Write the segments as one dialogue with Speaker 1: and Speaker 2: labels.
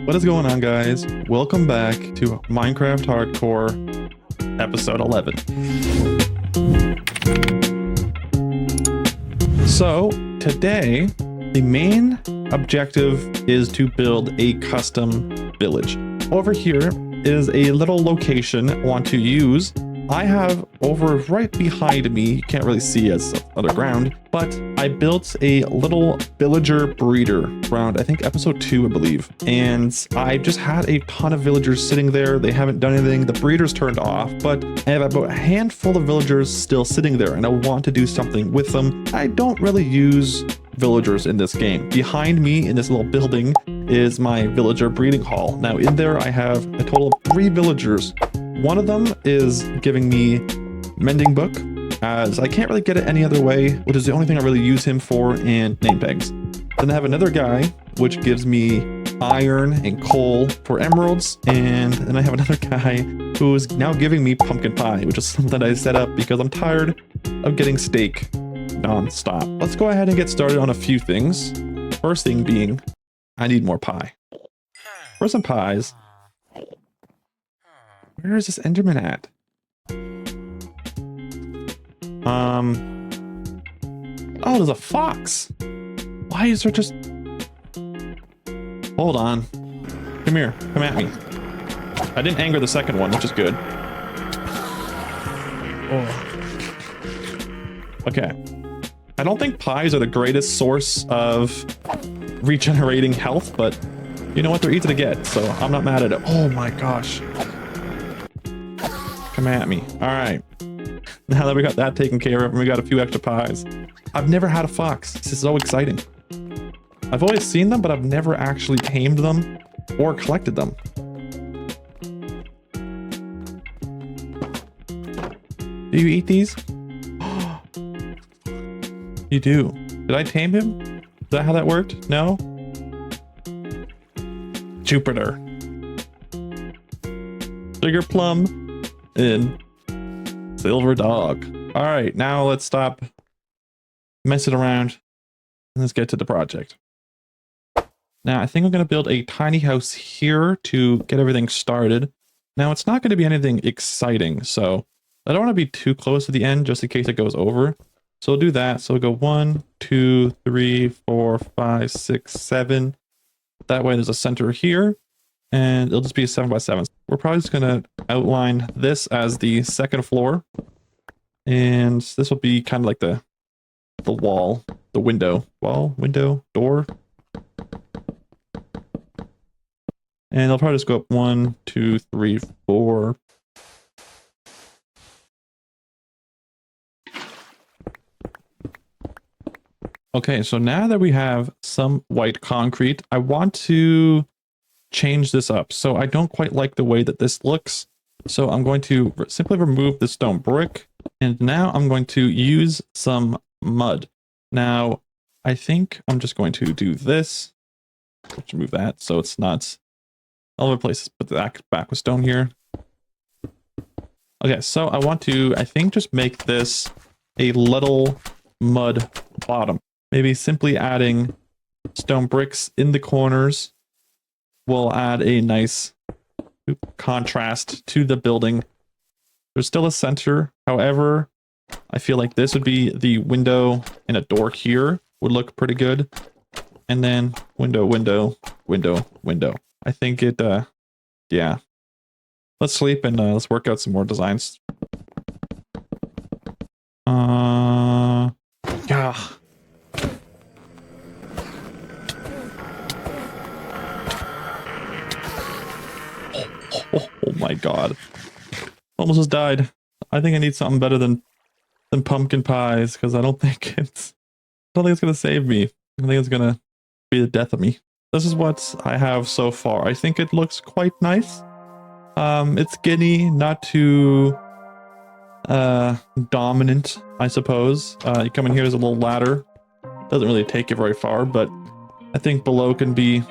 Speaker 1: What is going on, guys? Welcome back to Minecraft Hardcore episode 11. So today, the main objective is to build a custom village. Over here is a little location I want to use. I have over right behind me, you can't really see as underground, but I built a little villager breeder around, I think episode 2, I believe. And I just had a ton of villagers sitting there. They haven't done anything. The breeder's turned off, but I have about a handful of villagers still sitting there and I want to do something with them. I don't really use villagers in this game. Behind me in this little building is my villager breeding hall. Now in there I have a total of 3 villagers. One of them is giving me mending book, as I can't really get it any other way, which is the only thing I really use him for, and name tags. Then I have another guy, which gives me iron and coal for emeralds, and then I have another guy who is now giving me pumpkin pie, which is something I set up because I'm tired of getting steak non-stop. Let's go ahead and get started on a few things. First thing being, I need more pie. For some pies. Where is this Enderman at? Oh, there's a fox. Why is there just... Hold on. Come here. Come at me. I didn't anger the second one, which is good. Oh. Okay. I don't think pies are the greatest source of regenerating health, but you know what? They're easy to get, so I'm not mad at it. Oh my gosh. Come at me. All right. Now that we got that taken care of and we got a few extra pies. I've never had a fox. This is so exciting. I've always seen them, but I've never actually tamed them or collected them. Do you eat these? You do. Did I tame him? Is that how that worked? No? Jupiter. Sugar plum. In silver dog. All right, now let's stop messing around and let's get to the project. Now I think I'm going to build a tiny house here to get everything started. Now it's not going to be anything exciting, so I don't want to be too close to the end just in case it goes over. So we'll do that. So we'll go 1, 2, 3, 4, 5, 6, 7. That way there's a center here. And it'll just be a 7x7. We're probably just gonna outline this as the second floor. And this will be kind of like the wall, the window. Wall, window, door. And I'll probably just go up 1, 2, 3, 4. Okay, so now that we have some white concrete, I want to change this up. So I don't quite like the way that this looks. So I'm going to simply remove the stone brick. And now I'm going to use some mud. Now, I think I'm just going to do this. Let's remove that so it's not all over the place. Put that back with stone here. Okay, so I want to, I think, just make this a little mud bottom. Maybe simply adding stone bricks in the corners will add a nice contrast to the building. There's still a center. However, I feel like this would be the window, and a door here would look pretty good. And then window, window, window, window. I think it, yeah. Let's sleep and let's work out some more designs. Yeah. Oh my god. Almost just died. I think I need something better than pumpkin pies, because I don't think it's gonna save me. I think it's gonna be the death of me. This is what I have so far. I think it looks quite nice. It's skinny, not too dominant, I suppose. You come in here, there's a little ladder. Doesn't really take you very far, but I think below can be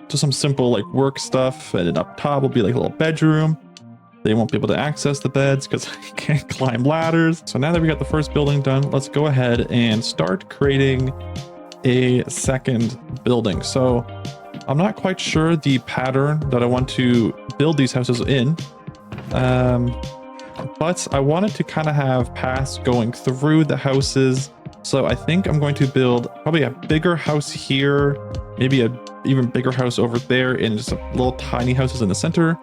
Speaker 1: just some simple like work stuff, and then up top will be like a little bedroom. They won't be able to access the beds because you can't climb ladders. So now that we got the first building done, let's go ahead and start creating a second building. So I'm not quite sure the pattern that I want to build these houses in. But I wanted to kind of have paths going through the houses. So I think I'm going to build probably a bigger house here, maybe a even bigger house over there, and just little tiny houses in the center.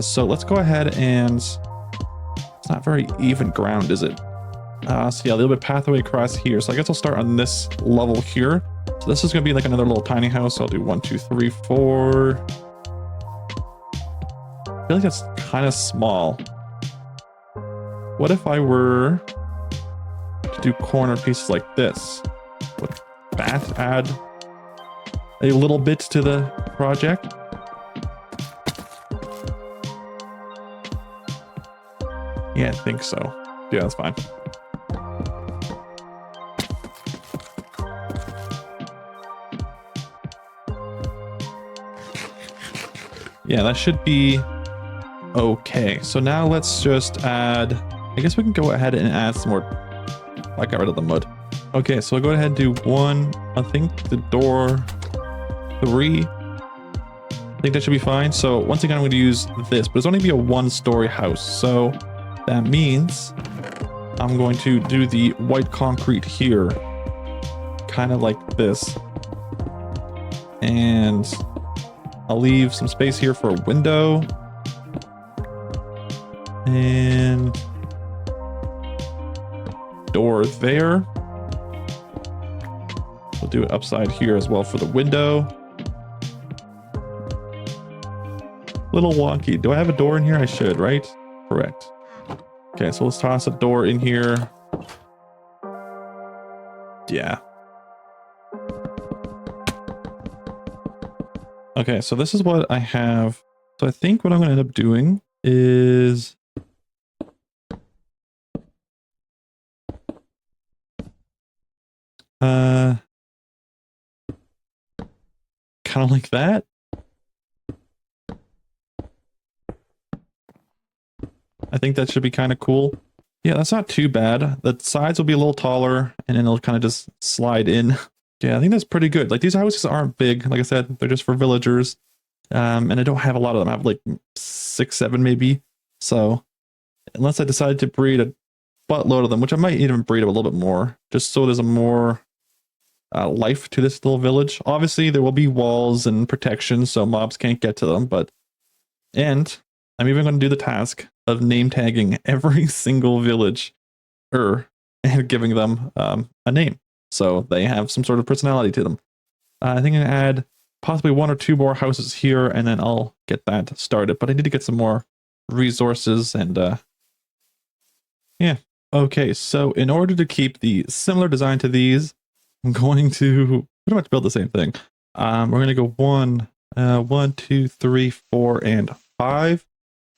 Speaker 1: So let's go ahead and it's not very even ground, is it? So yeah, a little bit pathway across here. So I guess I'll start on this level here. So this is going to be like another little tiny house. I'll do 1, 2, 3, 4. I feel like that's kind of small. What if I were to do corner pieces like this? Would that add a little bit to the project? Yeah, I think so. Yeah, that's fine. Yeah, that should be okay. So now let's just add, I guess we can go ahead and add some more. I got rid of the mud. Okay, so I'll go ahead and do 1, I think the door 3. I think that should be fine. So once again, I'm going to use this, but it's only be a 1-story house. So that means I'm going to do the white concrete here, kind of like this. And I'll leave some space here for a window. And door there. We'll do it upside here as well for the window. Little wonky. Do I have a door in here? I should, right? Correct. Okay, so let's toss a door in here. Yeah. Okay, so this is what I have. So I think what I'm going to end up doing is kind of like that. I think that should be kind of cool. Yeah, that's not too bad. The sides will be a little taller and then it'll kind of just slide in. Yeah, I think that's pretty good. Like these houses aren't big. Like I said, they're just for villagers. And I don't have a lot of them. I have like 6, 7 maybe. So unless I decide to breed a buttload of them, which I might even breed a little bit more, just so there's a more life to this little village. Obviously, there will be walls and protection, so mobs can't get to them. And I'm even going to do the task of name tagging every single village, and giving them a name, so they have some sort of personality to them. I think I'm going to add possibly 1 or 2 more houses here, and then I'll get that started. But I need to get some more resources and yeah. Okay, so in order to keep the similar design to these, I'm going to pretty much build the same thing. We're going to go 1, 2, 3, 4, and 5.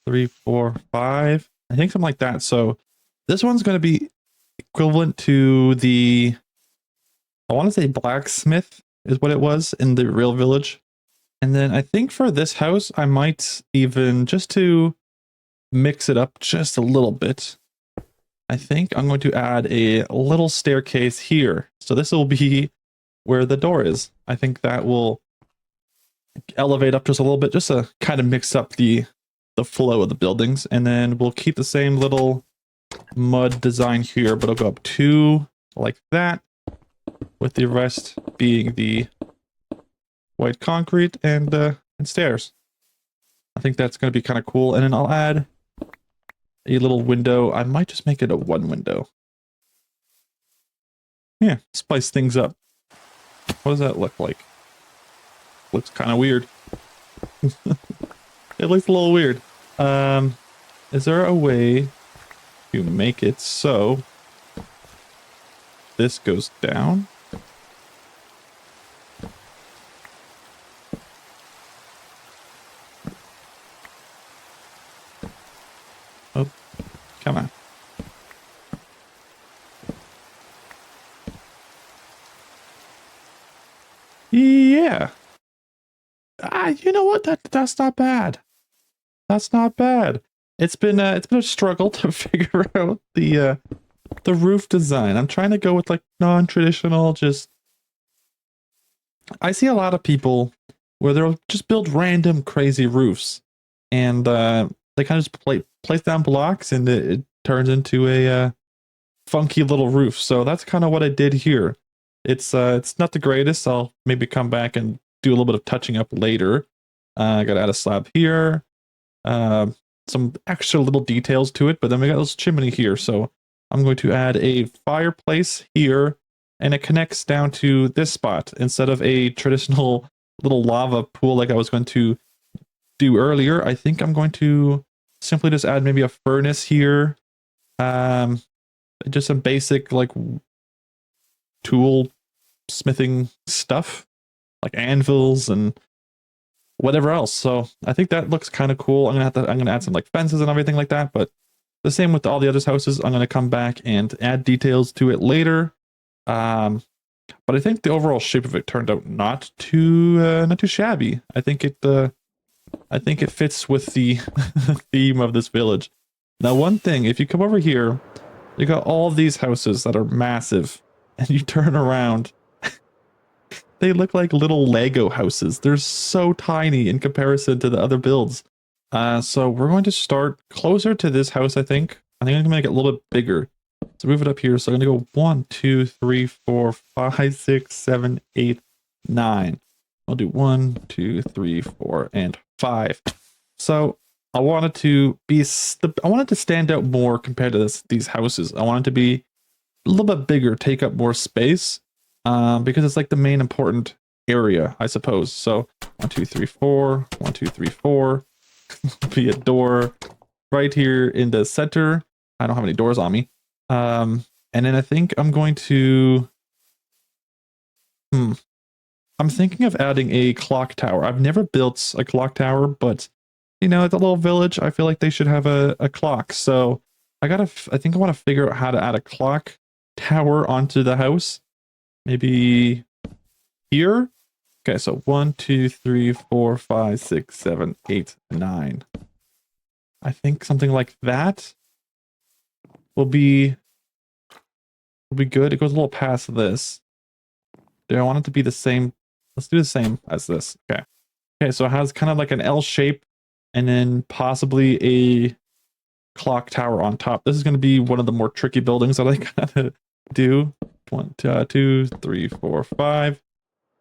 Speaker 1: 3, 4, 5. I think something like that. So this one's going to be equivalent to the, I want to say blacksmith is what it was in the real village. And then I think for this house, I might even, just to mix it up just a little bit, I think I'm going to add a little staircase here. So this will be where the door is. I think that will elevate up just a little bit, just to kind of mix up the flow of the buildings. And then we'll keep the same little mud design here, but it'll go up 2 like that, with the rest being the white concrete and stairs. I think that's going to be kind of cool. And then I'll add a little window. I might just make it a 1 window. Yeah, spice things up. What does that look like? Looks kind of weird. It looks a little weird. Is there a way to make it so this goes down? Oh, come on. Yeah. You know what? That's not bad. That's not bad. It's been a struggle to figure out the roof design. I'm trying to go with like non-traditional, just I see a lot of people where they'll just build random crazy roofs, and they kind of just place down blocks, and it turns into a funky little roof. So that's kind of what I did here. It's not the greatest. I'll maybe come back and do a little bit of touching up later. I gotta add a slab here, some extra little details to it, but then we got this chimney here, so I'm going to add a fireplace here, and it connects down to this spot instead of a traditional little lava pool like I was going to do earlier. I think I'm going to simply just add maybe a furnace here, just some basic like tool smithing stuff like anvils and whatever else. So I think that looks kind of cool. I'm gonna add some like fences and everything like that, but the same with all the other houses. I'm gonna come back and add details to it later. But I think the overall shape of it turned out not too shabby. I think it fits with the theme of this village. Now, one thing, if you come over here, you got all these houses that are massive, and you turn around, they look like little Lego houses. They're so tiny in comparison to the other builds. So we're going to start closer to this house, I think. I'm going to make it a little bit bigger. So move it up here. So I'm going to go 1, 2, 3, 4, 5, 6, 7, 8, 9. I'll do 1, 2, 3, 4, and 5. So I wanted to stand out more compared to these houses. I wanted to be a little bit bigger, take up more space, because it's like the main important area, I suppose. So 1, 2, 3, 4, 1, 2, 3, 4. Be a door right here in the center. I don't have any doors on me. And then I think I'm going to. I'm thinking of adding a clock tower. I've never built a clock tower, but you know, it's a little village. I feel like they should have a clock. So I think I want to figure out how to add a clock tower onto the house. Maybe here. Okay, so 1, 2, 3, 4, 5, 6, 7, 8, 9. I think something like that will be good. It goes a little past this. Do I want it to be the same? Let's do the same as this. Okay. Okay, so it has kind of like an L shape and then possibly a clock tower on top. This is going to be one of the more tricky buildings that I gotta do. 1, 2, 3, 4, 5.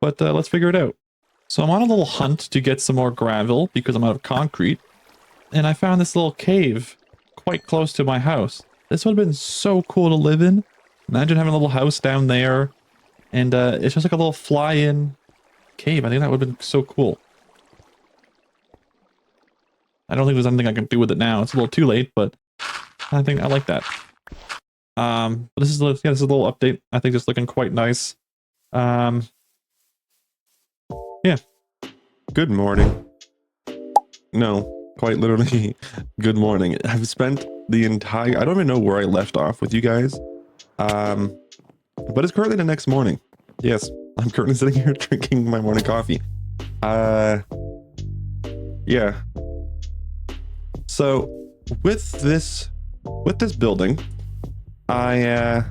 Speaker 1: But let's figure it out. So I'm on a little hunt to get some more gravel because I'm out of concrete. And I found this little cave quite close to my house. This would have been so cool to live in. Imagine having a little house down there. And it's just like a little fly-in cave. I think that would have been so cool. I don't think there's anything I can do with it now. It's a little too late, but I think I like that. But this is a little update. I think it's looking quite nice. Yeah.
Speaker 2: Good morning. No, quite literally, good morning. I've spent the entire... I don't even know where I left off with you guys. But it's currently the next morning. Yes, I'm currently sitting here drinking my morning coffee. Yeah. So, with this building, I've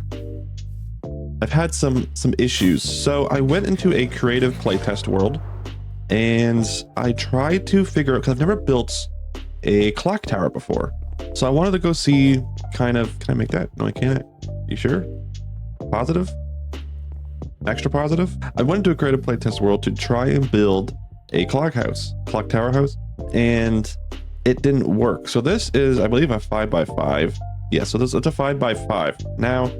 Speaker 2: had some issues. So I went into a creative playtest world and I tried to figure out, because I've never built a clock tower before. So I wanted to go see kind of, can I make that? No, I can't. You sure? Positive? Extra positive? I went into a creative playtest world to try and build a clock tower house, and it didn't work. So this is, I believe, a 5x5. Yeah, so it's a 5x5. Now,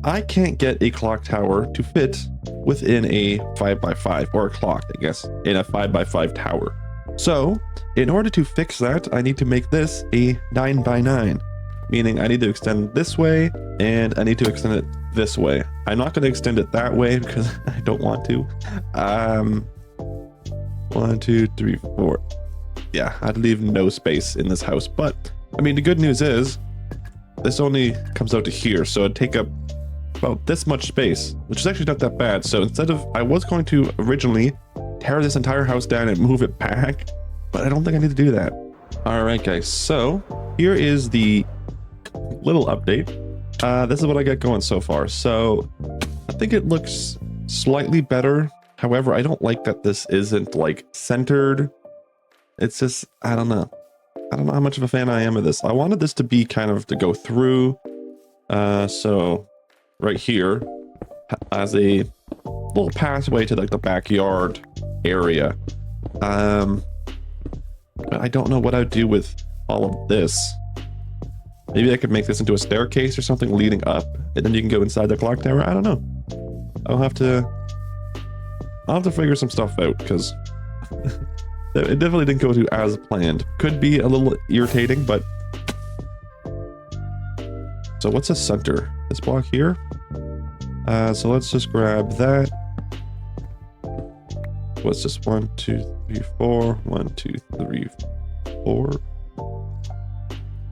Speaker 2: I can't get a clock tower to fit within a 5x5, or a clock, I guess, in a 5x5 tower. So, in order to fix that, I need to make this a 9x9, meaning I need to extend this way, and I need to extend it this way. I'm not going to extend it that way because I don't want to. 1, 2, 3, 4. Yeah, I'd leave no space in this house. But, I mean, the good news is, this only comes out to here, so it'd take up about this much space, which is actually not that bad. So instead of, I was going to originally tear this entire house down and move it back, but I don't think I need to do that. All right, guys, so here is the little update. This is what I got going so far. So I think it looks slightly better However, I don't like that this isn't like centered. It's just, I don't know. I don't know how much of a fan I am of this. I wanted this to be kind of to go through. So right here as a little pathway to like the backyard area. But I don't know what I'd do with all of this. Maybe I could make this into a staircase or something leading up, and then you can go inside the clock tower. I don't know. I'll have to figure some stuff out, because it definitely didn't go to as planned. Could be a little irritating, but... So what's the center? This block here? So let's just grab that. What's this? 1, 2, 3, 4. 1, 2, 3, 4.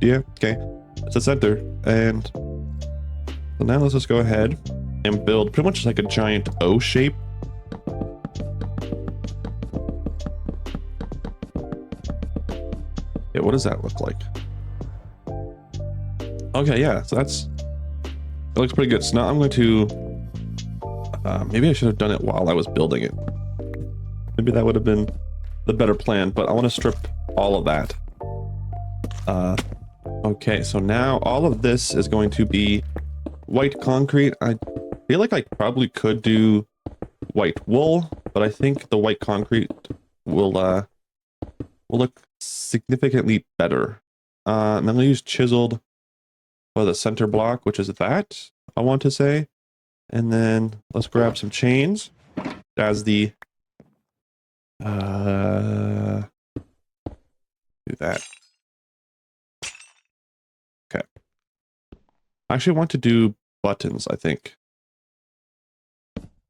Speaker 2: Yeah, okay. That's the center. And so now let's just go ahead and build pretty much like a giant O shape. Yeah, what does that look like? Okay, yeah, so it looks pretty good. So now I'm going to, maybe I should have done it while I was building it. Maybe that would have been the better plan, but I want to strip all of that. Okay, so now all of this is going to be white concrete. I feel like I probably could do white wool, but I think the white concrete will look significantly better. I'm going to use chiseled for the center block, which is that, I want to say. And then let's grab some chains as the do that. Okay. I actually want to do buttons, I think.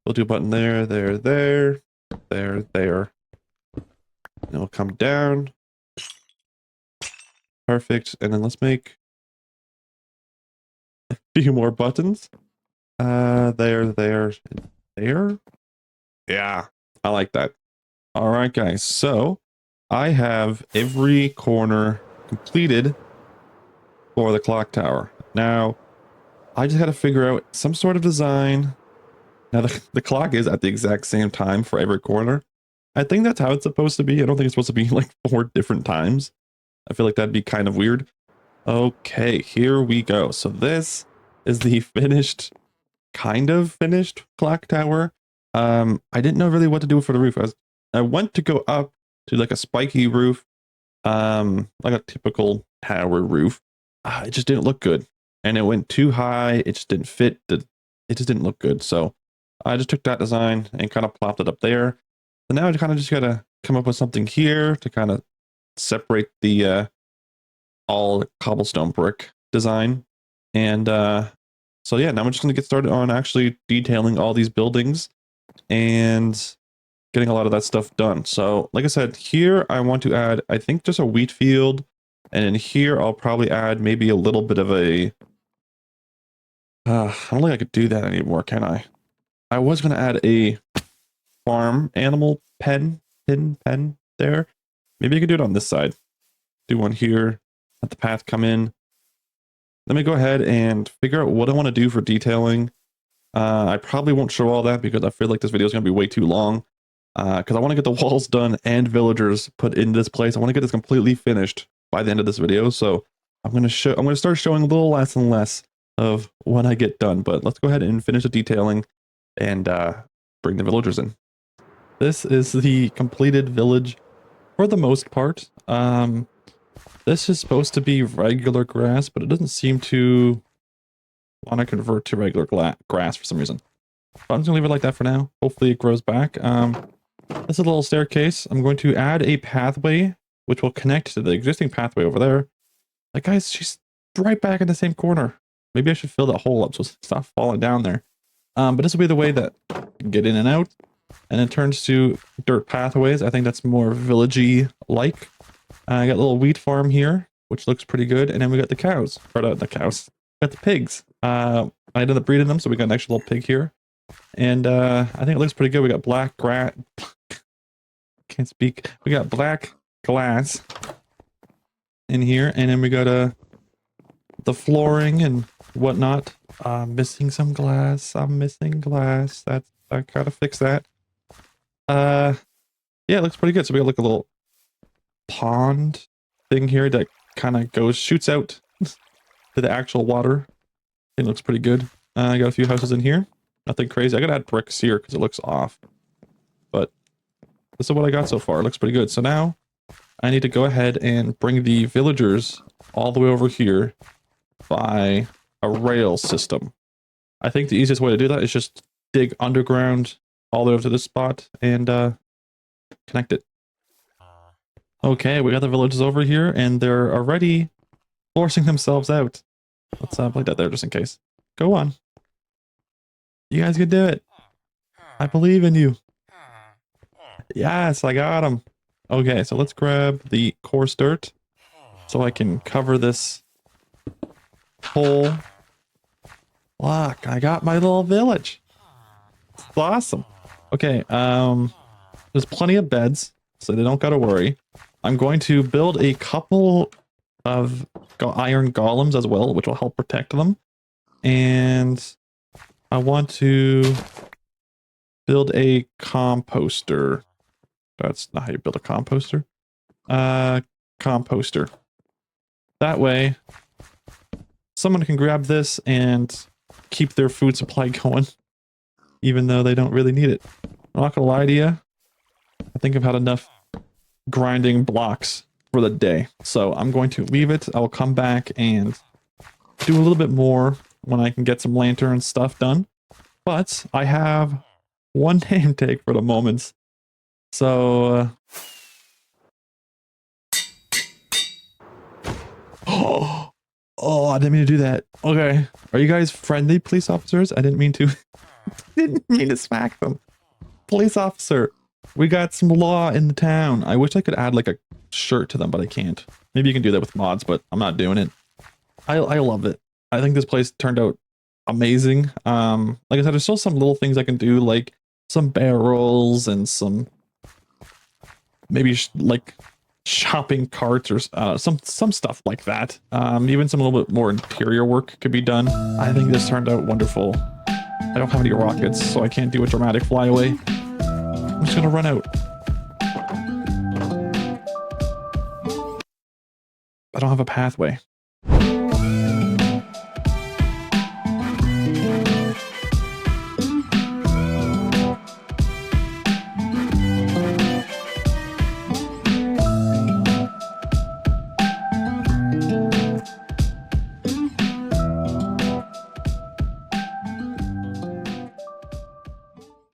Speaker 2: We'll do a button there, there, there, there, there. And it'll come down. Perfect. And then let's make a few more buttons. There, there, there. Yeah, I like that. All right, guys. So I have every corner completed for the clock tower. Now, I just got to figure out some sort of design. Now, the clock is at the exact same time for every corner. I think that's how it's supposed to be. I don't think it's supposed to be like 4 different times. I feel like that'd be kind of weird. Okay, here we go. So this is the finished, kind of finished clock tower. I didn't know really what to do for the roof. I went to go up to like a spiky roof, like a typical tower roof. It just didn't look good. And it went too high. It just didn't fit. It just didn't look good. So I just took that design and kind of plopped it up there. So now I kind of just got to come up with something here to kind of separate the all cobblestone brick design. And so yeah, now I'm just going to get started on actually detailing all these buildings and getting a lot of that stuff done. So like I said, here I want to add, I think, just a wheat field. And in here, I'll probably add maybe a little bit of a... I don't think I could do that anymore, can I? I was going to add a farm animal pen there. Maybe I could do it on this side. Do one here. Let the path come in. Let me go ahead and figure out what I want to do for detailing. I probably won't show all that because I feel like this video is going to be way too long. Because I want to get the walls done and villagers put in this place. I want to get this completely finished by the end of this video. So I'm going to start showing a little less and less of what I get done. But let's go ahead and finish the detailing and bring the villagers in. This is the completed village for the most part. This is supposed to be regular grass, but it doesn't seem to want to convert to regular grass for some reason. But I'm just gonna leave it like that for now. Hopefully it grows back. This is a little staircase. I'm going to add a pathway which will connect to the existing pathway over there. Like, guys, she's right back in the same corner. Maybe I should fill that hole up so it's not falling down there. But this will be the way that you can get in and out. And it turns to dirt pathways. I think that's more villagey like. I got a little wheat farm here, which looks pretty good. And then we got the cows. Or the cows. We got the pigs. I ended up breeding them, so we got an extra little pig here. And I think it looks pretty good. We got black grass. Can't speak. We got black glass in here, and then we got the flooring and whatnot. Missing some glass. I'm missing glass. I gotta fix that.
Speaker 1: Yeah, it looks pretty good. So we got like a little pond thing here that kind of shoots out to the actual water. It looks pretty good. I got a few houses in here. Nothing crazy. I gotta add bricks here because it looks off. But this is what I got so far. It looks pretty good. So now I need to go ahead and bring the villagers all the way over here by a rail system. I think the easiest way to do that is just dig underground all the way over to this spot and connect it. Okay, we got the villagers over here and they're already forcing themselves out. Let's play that there just in case. Go on. You guys can do it. I believe in you. Yes, I got him. Okay, so let's grab the coarse dirt so I can cover this hole. Look, I got my little village. It's awesome. Okay, there's plenty of beds, so they don't gotta worry. I'm going to build a couple of iron golems as well, which will help protect them. And I want to build a composter. That's not how you build a composter. Composter. That way, someone can grab this and keep their food supply going, even though they don't really need it. I'm not gonna lie to you. I think I've had enough grinding blocks for the day. So I'm going to leave it. I'll come back and do a little bit more when I can get some lantern stuff done. But I have one name tag for the moment. So oh, I didn't mean to do that. Okay. Are you guys friendly police officers? I didn't mean to. Didn't mean to smack them. Police officer, we got some law in the town. I wish I could add like a shirt to them, but I can't. Maybe you can do that with mods, but I'm not doing it. I love it. I think this place turned out amazing. Like I said, there's still some little things I can do, like some barrels and some maybe like shopping carts or some stuff like that. Even some little bit more interior work could be done. I think this turned out wonderful. I don't have any rockets, so I can't do a dramatic flyaway. I'm just gonna run out. I don't have a pathway.